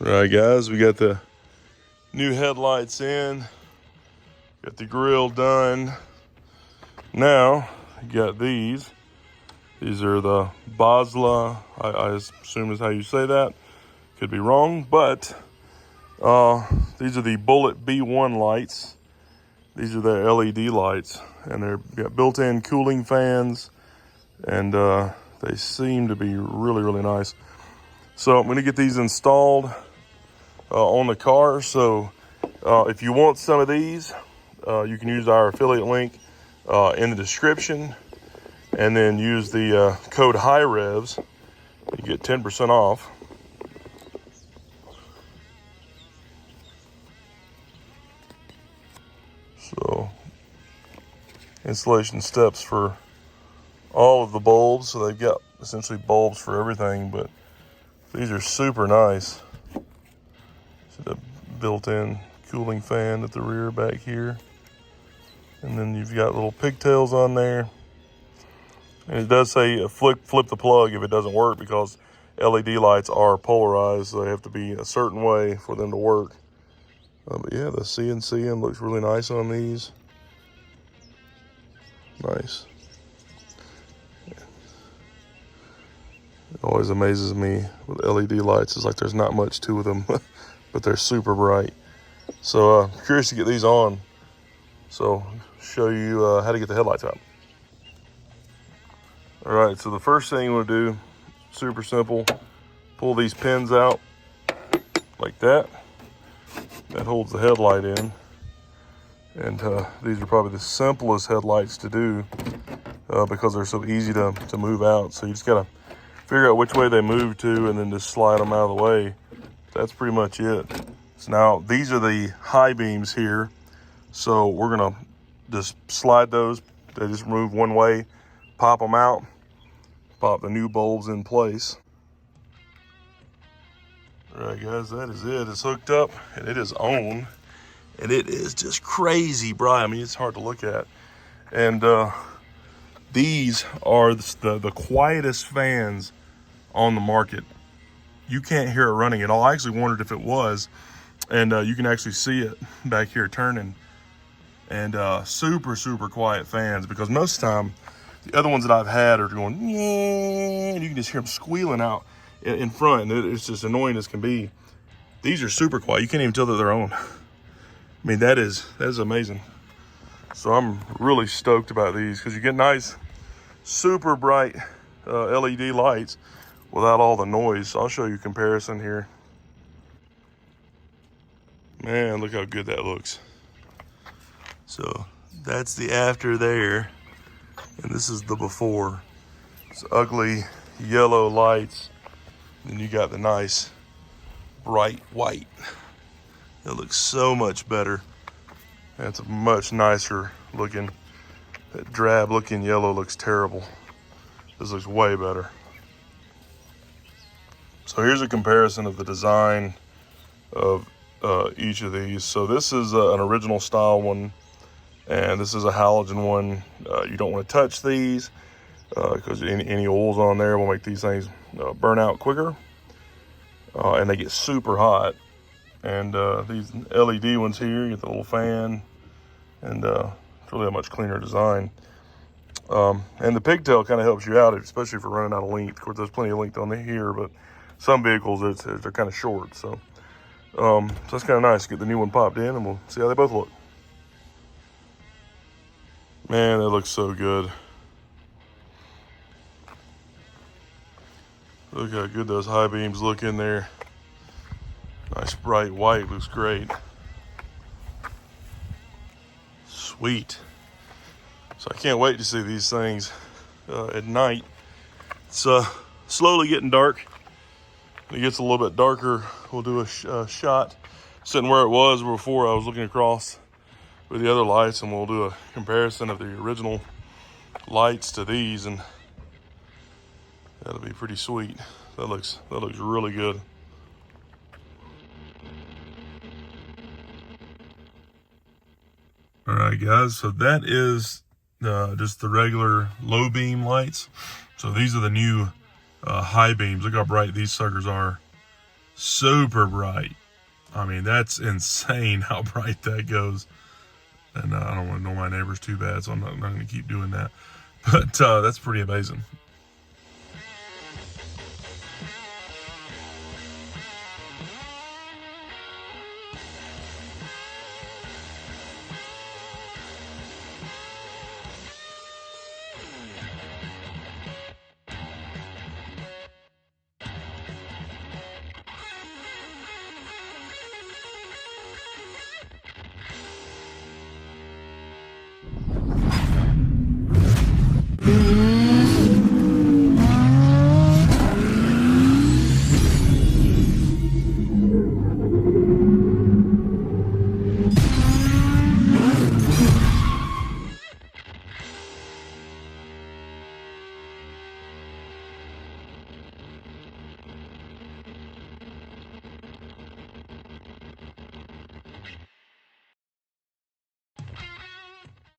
All right, guys, we got the new headlights in, got the grill done. Now, you got these. These are the Boslla, I assume is how you say that. Could be wrong, but these are the Bullet B1 lights. These are the LED lights, and they're got built-in cooling fans, and they seem to be really, really nice. So I'm gonna get these installed on the car. So if you want some of these, you can use our affiliate link in the description, and then use the code Hirevz. You get 10% off. So installation steps for all of the bulbs. So they've got essentially bulbs for everything, but these are super nice. So the built-in cooling fan at the rear back here. And then you've got little pigtails on there. And it does say flip the plug if it doesn't work, because LED lights are polarized, so they have to be a certain way for them to work. But yeah, the CNC looks really nice on these. Nice. It always amazes me with LED lights. It's like there's not much to them, but they're super bright. So curious to get these on. So show you how to get the headlights out. All right, so the first thing you want to do, super simple, pull these pins out like that. That holds the headlight in. And these are probably the simplest headlights to do because they're so easy to move out. So you just gotta figure out which way they move to and then just slide them out of the way. That's pretty much it. So now these are the high beams here. So we're gonna just slide those. They just move one way, pop them out, pop the new bulbs in place. All right, guys, that is it. It's hooked up and it is on, and it is just crazy bright. I mean, it's hard to look at. And these are the quietest fans on the market. You can't hear it running at all. I actually wondered if it was, and you can actually see it back here turning. And super, super quiet fans, because most of the time, the other ones that I've had are going, and you can just hear them squealing out in front, and it's just annoying as can be. These are super quiet. You can't even tell that they're on. I mean, that is amazing. So I'm really stoked about these, because you get nice, super bright LED lights without all the noise. So I'll show you a comparison here. Man, look how good that looks. So that's the after there, and this is the before. It's ugly yellow lights. Then you got the nice bright white. It looks so much better. That's a much nicer looking. That drab looking yellow looks terrible. This looks way better. So here's a comparison of the design of each of these. So this is an original style one, and this is a halogen one. You don't want to touch these because any oils on there will make these things burn out quicker, and they get super hot. And these LED ones here, you get the little fan, and it's really a much cleaner design. And the pigtail kind of helps you out, especially if you're running out of length. Of course, there's plenty of length on here, but some vehicles they're kind of short. So that's kind of nice. Get the new one popped in, and we'll see how they both look. Man, that looks so good. Look how good those high beams look in there. Nice bright white, looks great. Sweet. So I can't wait to see these things at night. It's slowly getting dark. When it gets a little bit darker, we'll do a shot sitting where it was before. I was looking across with the other lights, and we'll do a comparison of the original lights to these, and that'll be pretty sweet. That looks really good. All right, guys, so that is just the regular low beam lights. So these are the new high beams. Look how bright these suckers are. super bright. I mean, that's insane how bright that goes. And I don't want to know my neighbors too bad, so I'm not going to keep doing that. But that's pretty amazing.